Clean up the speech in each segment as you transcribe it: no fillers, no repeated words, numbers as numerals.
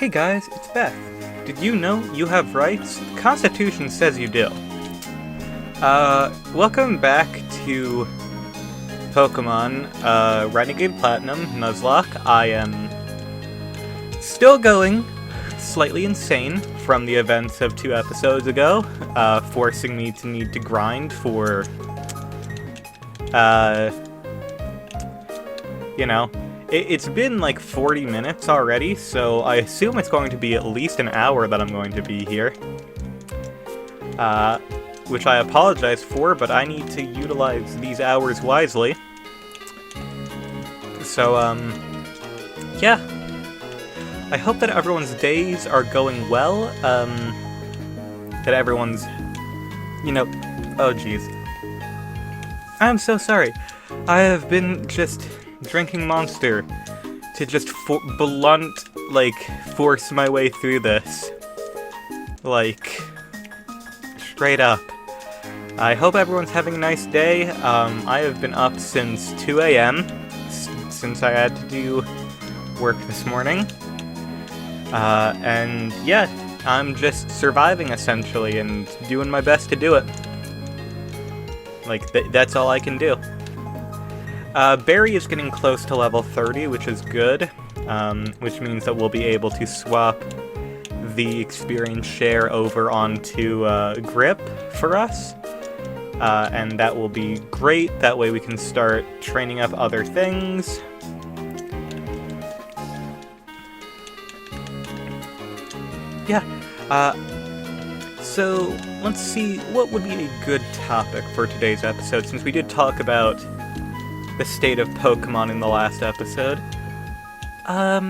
Hey guys, it's Beth. Did you know you have rights? The Constitution says you do. Welcome back to Pokemon, Renegade Platinum, Nuzlocke. I am still going slightly insane from the events of 2 episodes ago, forcing me to need to grind for, It's been like 40 minutes already, so I assume it's going to be at least an hour that I'm going to be here. Which I apologize for, but I need to utilize these hours wisely. So, yeah. I hope that everyone's days are going well, that everyone's, oh jeez. I'm so sorry. I have been just drinking Monster to just force my way through this. Straight up. I hope everyone's having a nice day. I have been up since 2 a.m. Since I had to do work this morning. And yeah, I'm just surviving essentially and doing my best to do it. That's all I can do. Barry is getting close to level 30, which is good, which means that we'll be able to swap the experience share over onto Grip for us, and that will be great. That way we can start training up other things. Yeah, so let's see, what would be a good topic for today's episode, since we did talk about the state of Pokemon in the last episode. How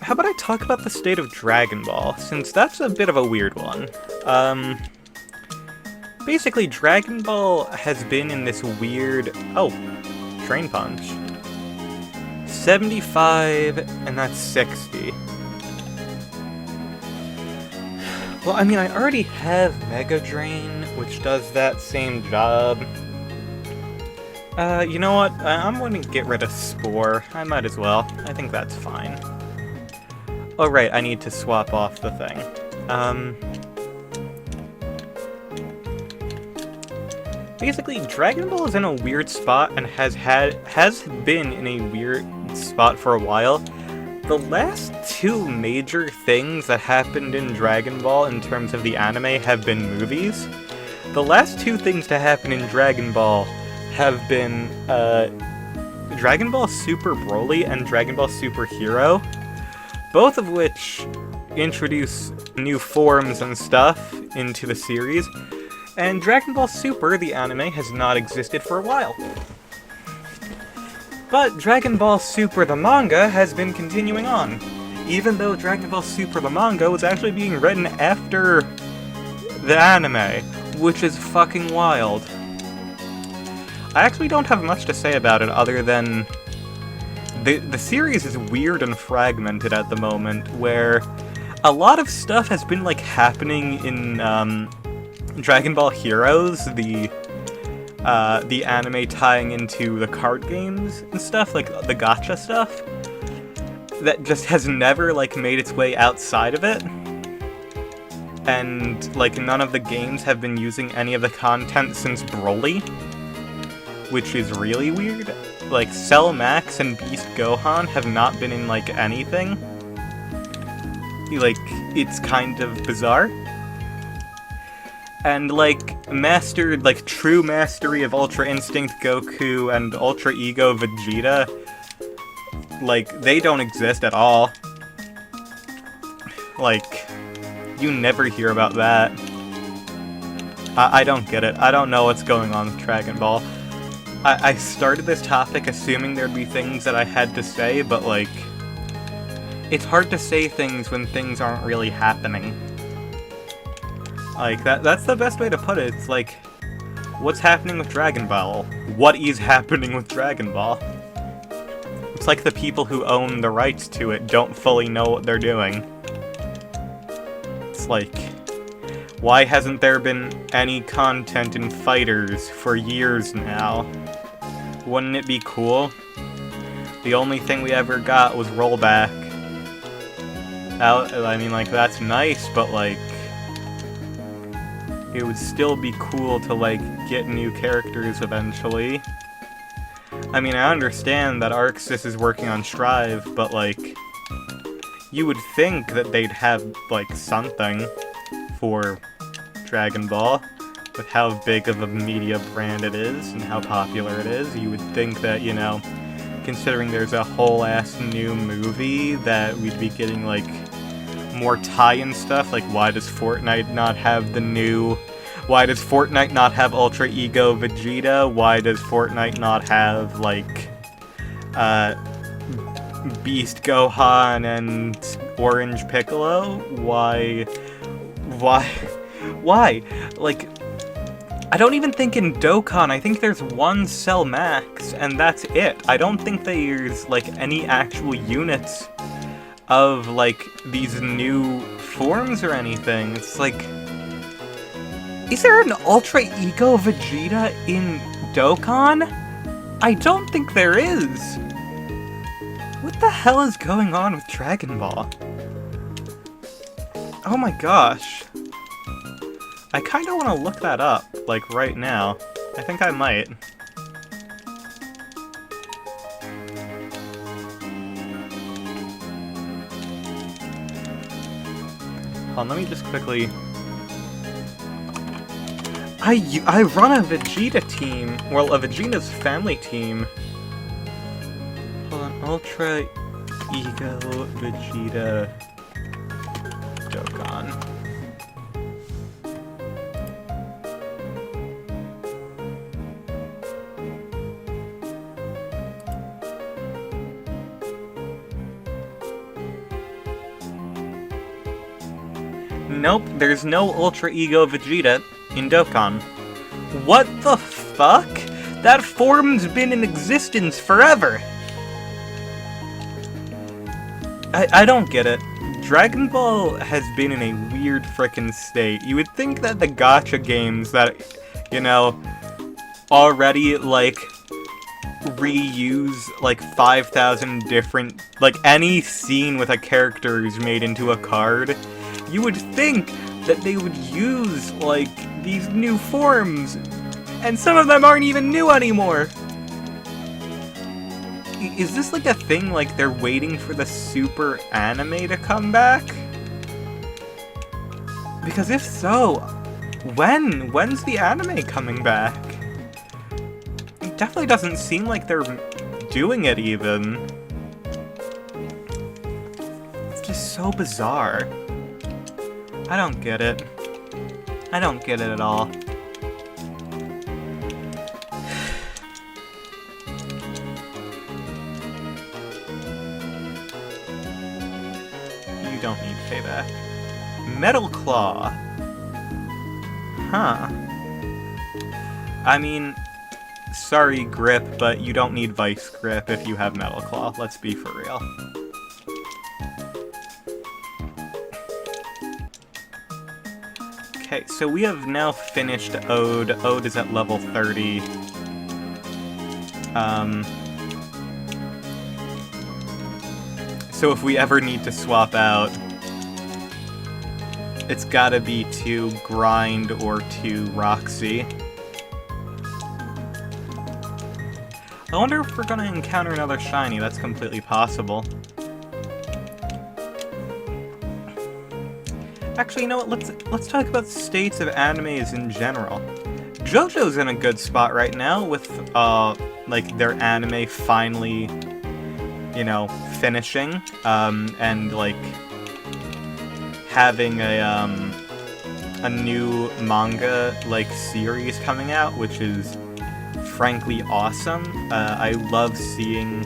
about I talk about the state of Dragon Ball, since that's a bit of a weird one. Basically, Dragon Ball has been in this weird... Oh, Train Punch. 75, and that's 60. Well, I mean, I already have Mega Drain, which does that same job. You know what? I'm going to get rid of Spore. I might as well. I think that's fine. Oh, right, I need to swap off the thing. Basically, Dragon Ball is in a weird spot and has been in a weird spot for a while. The last 2 major things that happened in Dragon Ball in terms of the anime have been movies. The last 2 things to happen in Dragon Ball have been Dragon Ball Super Broly and Dragon Ball Super Hero, both of which introduce new forms and stuff into the series, and Dragon Ball Super, the anime, has not existed for a while. But Dragon Ball Super the manga has been continuing on, even though Dragon Ball Super the manga was actually being written after the anime, which is fucking wild. I actually don't have much to say about it other than the series is weird and fragmented at the moment, where a lot of stuff has been happening in Dragon Ball Heroes, the anime tying into the card games and stuff, the gacha stuff, that just has never, made its way outside of it. And, none of the games have been using any of the content since Broly, which is really weird. Cell Max and Beast Gohan have not been in, anything. It's kind of bizarre. And, true mastery of Ultra Instinct Goku and Ultra Ego Vegeta, they don't exist at all. You never hear about that. I don't get it. I don't know what's going on with Dragon Ball. I started this topic assuming there'd be things that I had to say, but, it's hard to say things when things aren't really happening. That's the best way to put it. It's what's happening with Dragon Ball? What is happening with Dragon Ball? It's the people who own the rights to it don't fully know what they're doing. It's why hasn't there been any content in Fighters for years now? Wouldn't it be cool The only thing we ever got was rollback. I mean, like, that's nice, but, like, it would still be cool to, like, get new characters eventually. I mean, I understand that Arxis is working on Strive, but, like, you would think that they'd have, like, something for Dragon Ball. With how big of a media brand it is and how popular it is, you would think that, you know, considering there's a whole-ass new movie, that we'd be getting, like, more tie-in stuff. Like, why does Fortnite not have Ultra Ego Vegeta? Why does Fortnite not have, like, Beast Gohan and Orange Piccolo? Why? Like, I don't even think in Dokkan, I think there's one Cell Max, and that's it. I don't think there's, like, any actual units of, like, these new forms or anything. It's like, is there an Ultra Ego Vegeta in Dokkan? I don't think there is. What the hell is going on with Dragon Ball? Oh my gosh. I kinda wanna look that up, like, right now. I think I might. Hold on, let me just quickly... I run a Vegeta team, well, a Vegeta's family team. Hold on, Ultra Ego Vegeta Dokkan. Nope, there's no Ultra Ego Vegeta in Dokkan. What the fuck? That form's been in existence forever! I don't get it. Dragon Ball has been in a weird frickin' state. You would think that the gacha games that, you know, already, like, reuse, like, 5,000 different, like, any scene with a character is made into a card, you would think that they would use, like, these new forms, and some of them aren't even new anymore! Is this, like, a thing, like, they're waiting for the super anime to come back? Because if so, when's the anime coming back? It definitely doesn't seem like they're doing it, even. It's just so bizarre. I don't get it. I don't get it at all. You don't need payback. Metal Claw. Huh. I mean, sorry, Grip, but you don't need Vice Grip if you have Metal Claw. Let's be for real. Okay, so we have now finished Ode. Ode is at level 30. So if we ever need to swap out, it's gotta be to Grind or to Roxy. I wonder if we're gonna encounter another shiny. That's completely possible. Actually, you know what? Let's talk about states of animes in general. JoJo's in a good spot right now with like their anime finally, you know, finishing, and like having a new manga like series coming out, which is frankly awesome. I love seeing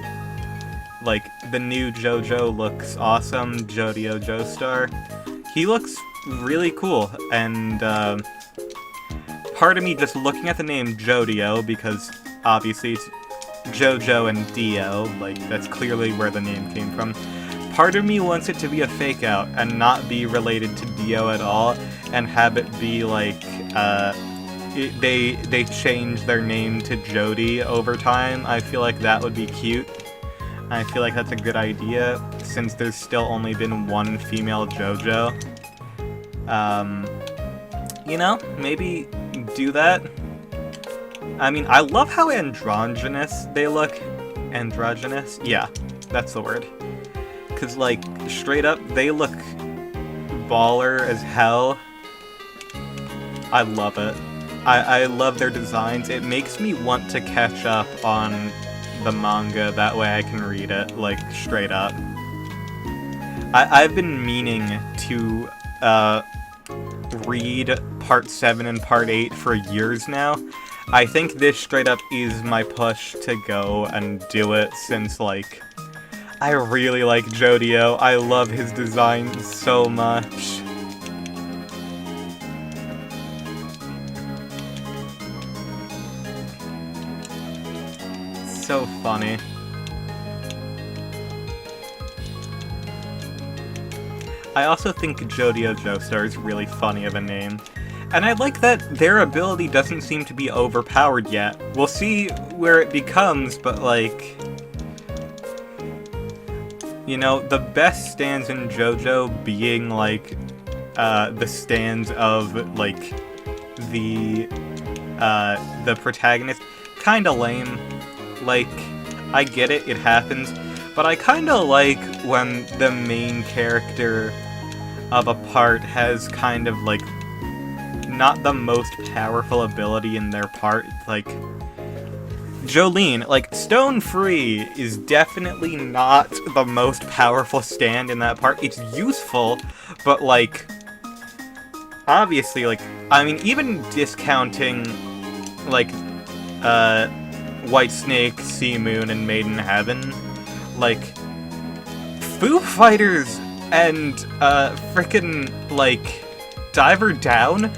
like the new JoJo looks awesome. Jodio Joestar. He looks really cool, and part of me just looking at the name Jodio, because obviously it's JoJo and Dio, like that's clearly where the name came from. Part of me wants it to be a fake out and not be related to Dio at all, and have it be like they change their name to Jody over time. I feel like that would be cute. I feel like that's a good idea, since there's still only been one female JoJo. You know, maybe do that. I mean, I love how androgynous they look. Androgynous? Yeah, that's the word. Because, like, straight up, they look baller as hell. I love it. I love their designs. It makes me want to catch up on the manga, that way I can read it, like, straight up. I've been meaning to, read Part 7 and Part 8 for years now. I think this straight up is my push to go and do it, since, like, I really like Jodio. I love his design so much. So funny. I also think Jodio Joestar is really funny of a name. And I like that their ability doesn't seem to be overpowered yet. We'll see where it becomes, but like... You know, the best stands in JoJo being like, the stands of, like, the protagonist. Kinda lame. Like, I get it, it happens, but I kinda like when the main character of a part has kind of, like, not the most powerful ability in their part. Like, Jolene, like, Stone Free is definitely not the most powerful stand in that part. It's useful, but, like, obviously, like, I mean, even discounting, like, White Snake, Sea Moon, and Maiden Heaven, like, Foo Fighters and, frickin', like, Diver Down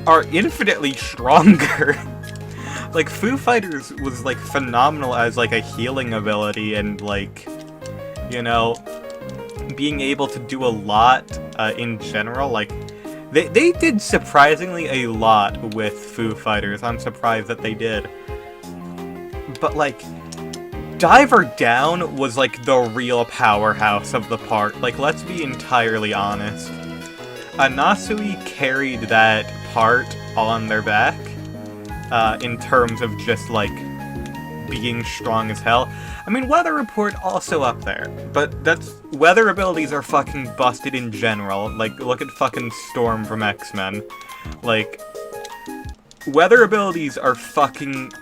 are infinitely stronger. Like, Foo Fighters was, like, phenomenal as, like, a healing ability and, like, you know, being able to do a lot, in general. Like, they did surprisingly a lot with Foo Fighters. I'm surprised that they did. But, like, Diver Down was, like, the real powerhouse of the part. Like, let's be entirely honest. Anasui carried that part on their back, in terms of just, like, being strong as hell. I mean, Weather Report also up there, but weather abilities are fucking busted in general. Like, look at fucking Storm from X-Men. Like, weather abilities are fucking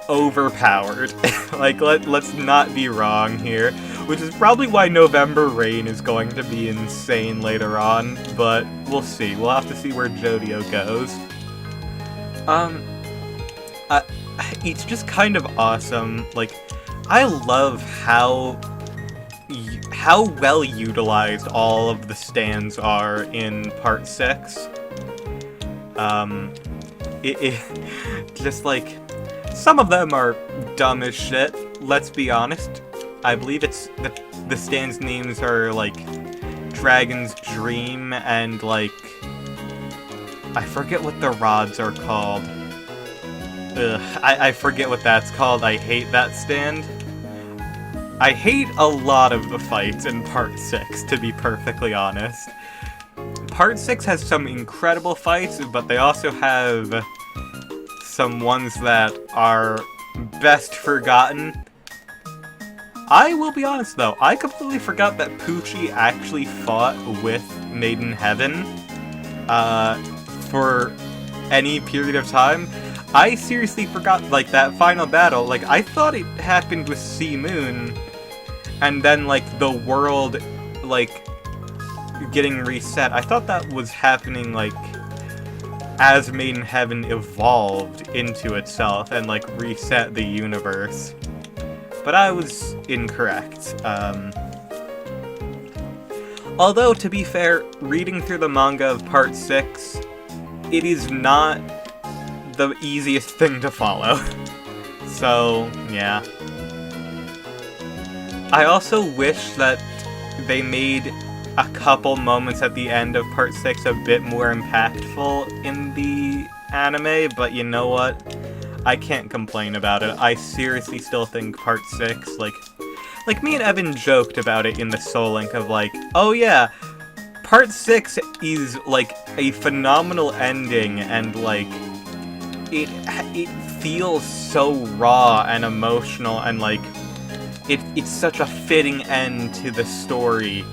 overpowered. Like, let's not be wrong here. Which is probably why November Rain is going to be insane later on, but we'll see. We'll have to see where Jodio goes. It's just kind of awesome. Like, I love how well utilized all of the stands are in Part 6. Just like, some of them are dumb as shit, let's be honest. I believe it's the stands' names are, like, Dragon's Dream and, like, I forget what the rods are called. Ugh, I forget what that's called. I hate that stand. I hate a lot of the fights in Part 6, to be perfectly honest. Part 6 has some incredible fights, but they also have some ones that are best forgotten. I will be honest, though, I completely forgot that Poochie actually fought with Maiden Heaven, for any period of time. I seriously forgot, like, that final battle. Like, I thought it happened with Sea Moon, and then, like, the world, like, getting reset. I thought that was happening, like, as Maiden Heaven evolved into itself and, like, reset the universe. But I was incorrect. Although, to be fair, reading through the manga of Part 6, it is not the easiest thing to follow. So, yeah. I also wish that they made a couple moments at the end of Part 6 a bit more impactful in the anime, but you know what? I can't complain about it. I seriously still think Part 6, like, like, me and Evan joked about it in the Soul Link of, like, oh yeah, Part 6 is, like, a phenomenal ending, and, like, it feels so raw and emotional, and, like, it's such a fitting end to the story.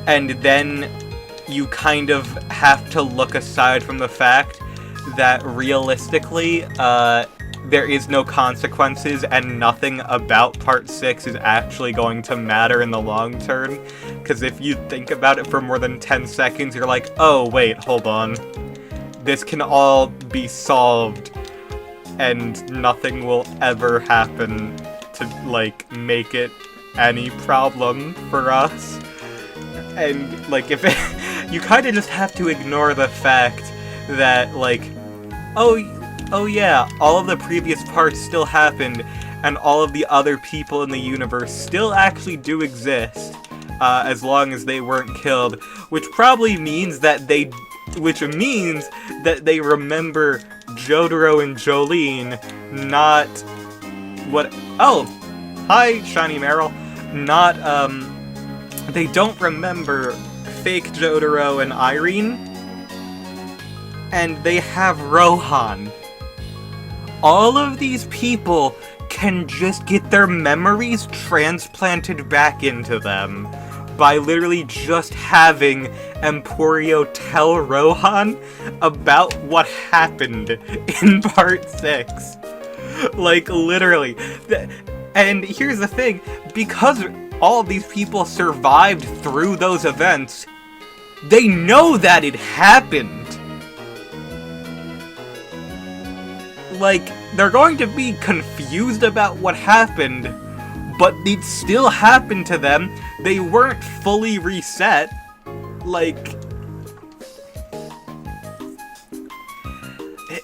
And then you kind of have to look aside from the fact that realistically, there is no consequences and nothing about Part 6 is actually going to matter in the long term. Because if you think about it for more than 10 seconds, you're like, oh wait, hold on. This can all be solved and nothing will ever happen to, like, make it any problem for us. And, like, if it, you kind of just have to ignore the fact that, like, oh yeah, all of the previous parts still happened, and all of the other people in the universe still actually do exist, as long as they weren't killed, which means that they remember Jodio and Jolene, not what, oh, hi, Shiny Meryl, not, they don't remember fake Jodio and Irene, and they have Rohan. All of these people can just get their memories transplanted back into them by literally just having Emporio tell Rohan about what happened in Part 6. Like, literally. And here's the thing, because all of these people survived through those events, they know that it happened. Like, they're going to be confused about what happened, but it still happened to them. They weren't fully reset. Like,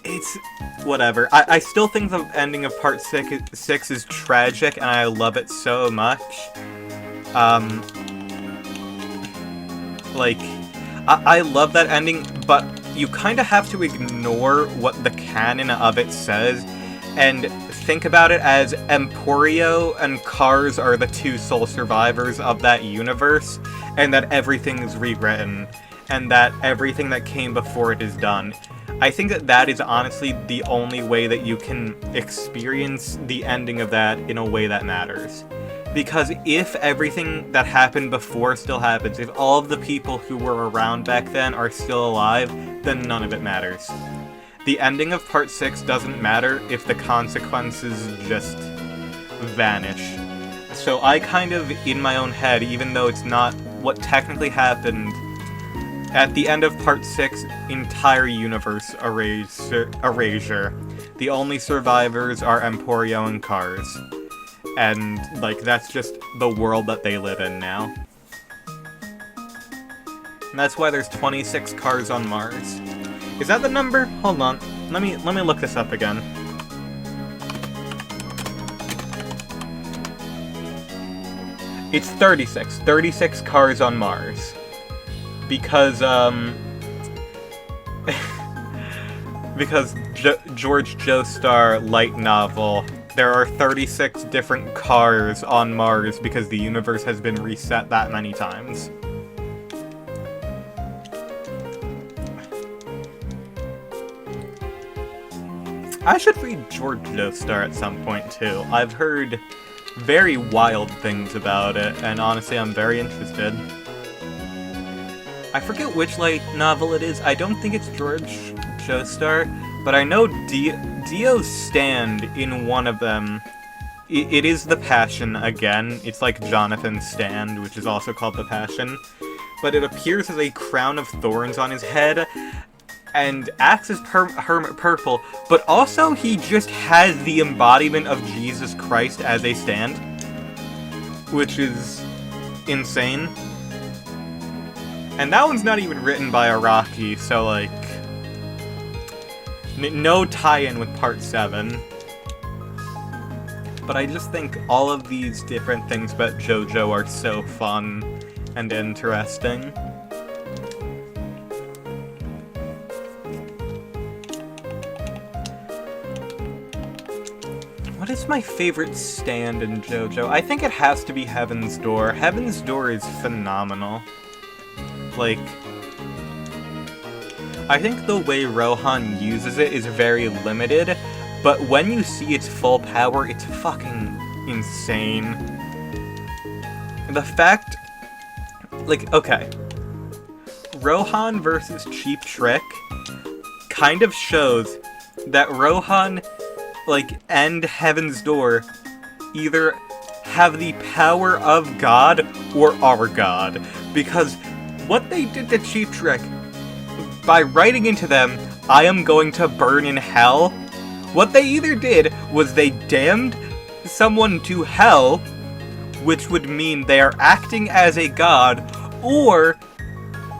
it's whatever. I still think the ending of Part 6 is tragic, and I love it so much. Like, I love that ending, but you kind of have to ignore what the canon of it says, and think about it as Emporio and Cars are the two sole survivors of that universe, and that everything is rewritten, and that everything that came before it is done. I think that is honestly the only way that you can experience the ending of that in a way that matters. Because if everything that happened before still happens, if all of the people who were around back then are still alive, then none of it matters. The ending of Part 6 doesn't matter if the consequences just vanish. So I kind of, in my own head, even though it's not what technically happened, at the end of Part 6, entire universe erasure. The only survivors are Emporio and Cars. And, like, that's just the world that they live in now. And that's why there's 26 cars on Mars. Is that the number? Hold on. Let me look this up again. It's 36. 36 cars on Mars. Because, because George Joestar light novel, there are 36 different cars on Mars because the universe has been reset that many times. I should read George Joestar at some point too. I've heard very wild things about it, and honestly I'm very interested. I forget which light novel it is. I don't think it's George Joestar, but I know Dio's stand in one of them. It is the Passion again. It's like Jonathan's stand, which is also called the Passion. But it appears as a crown of thorns on his head, and acts as hermit purple, but also he just has the embodiment of Jesus Christ as a stand, which is insane. And that one's not even written by Araki, so, like, no tie-in with Part 7. But I just think all of these different things about JoJo are so fun and interesting. What is What's my favorite stand in JoJo? I think it has to be Heaven's Door. Heaven's Door is phenomenal. Like, I think the way Rohan uses it is very limited, but when you see its full power, it's fucking insane. The fact, like, okay, Rohan versus Cheap Trick kind of shows that Rohan, like, and Heaven's Door either have the power of God or are God. Because what they did to Cheap Trick, by writing into them, I am going to burn in hell, what they either did was they damned someone to hell, which would mean they are acting as a god, or,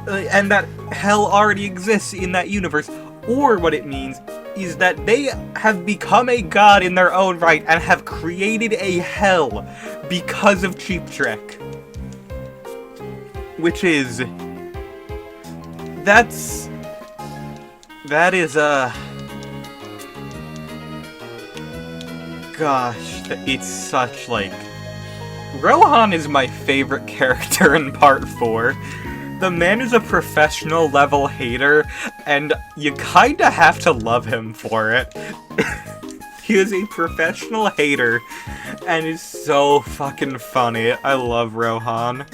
and that hell already exists in that universe, or what it means is that they have become a god in their own right and have created a hell because of Cheap Trick. Which is... that is, gosh, it's such, like... Rohan is my favorite character in Part 4. The man is a professional level hater, and you kinda have to love him for it. He is a professional hater, and is so fucking funny. I love Rohan.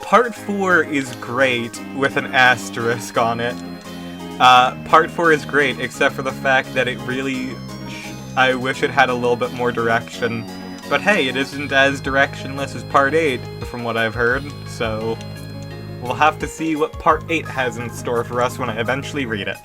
Part 4 is great, with an asterisk on it. Part 4 is great, except for the fact that it really... I wish it had a little bit more direction. But hey, it isn't as directionless as Part 8, from what I've heard, so... we'll have to see what Part 8 has in store for us when I eventually read it.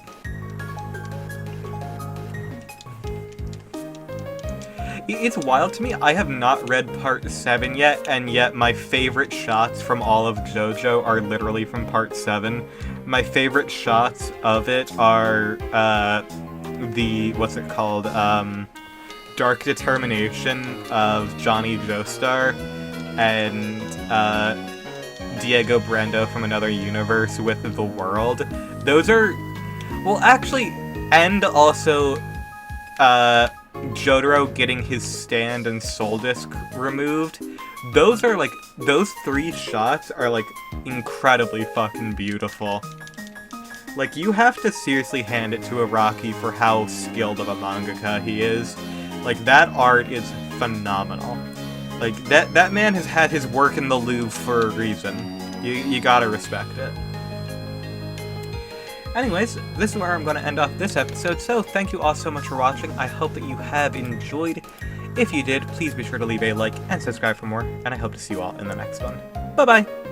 It's wild to me, I have not read Part 7 yet, and yet my favorite shots from all of JoJo are literally from Part 7. My favorite shots of it are, what's it called, Dark Determination of Johnny Joestar, and, Diego Brando from Another Universe with The World. Those are, well, actually, and also, Jotaro getting his stand and soul disc removed. Those are, like, those 3 shots are, like, incredibly fucking beautiful. Like, you have to seriously hand it to Araki for how skilled of a mangaka he is. Like, that art is phenomenal. Like, that man has had his work in the Louvre for a reason. You gotta respect it. Anyways, this is where I'm going to end off this episode, so thank you all so much for watching. I hope that you have enjoyed. If you did, please be sure to leave a like and subscribe for more, and I hope to see you all in the next one. Bye-bye!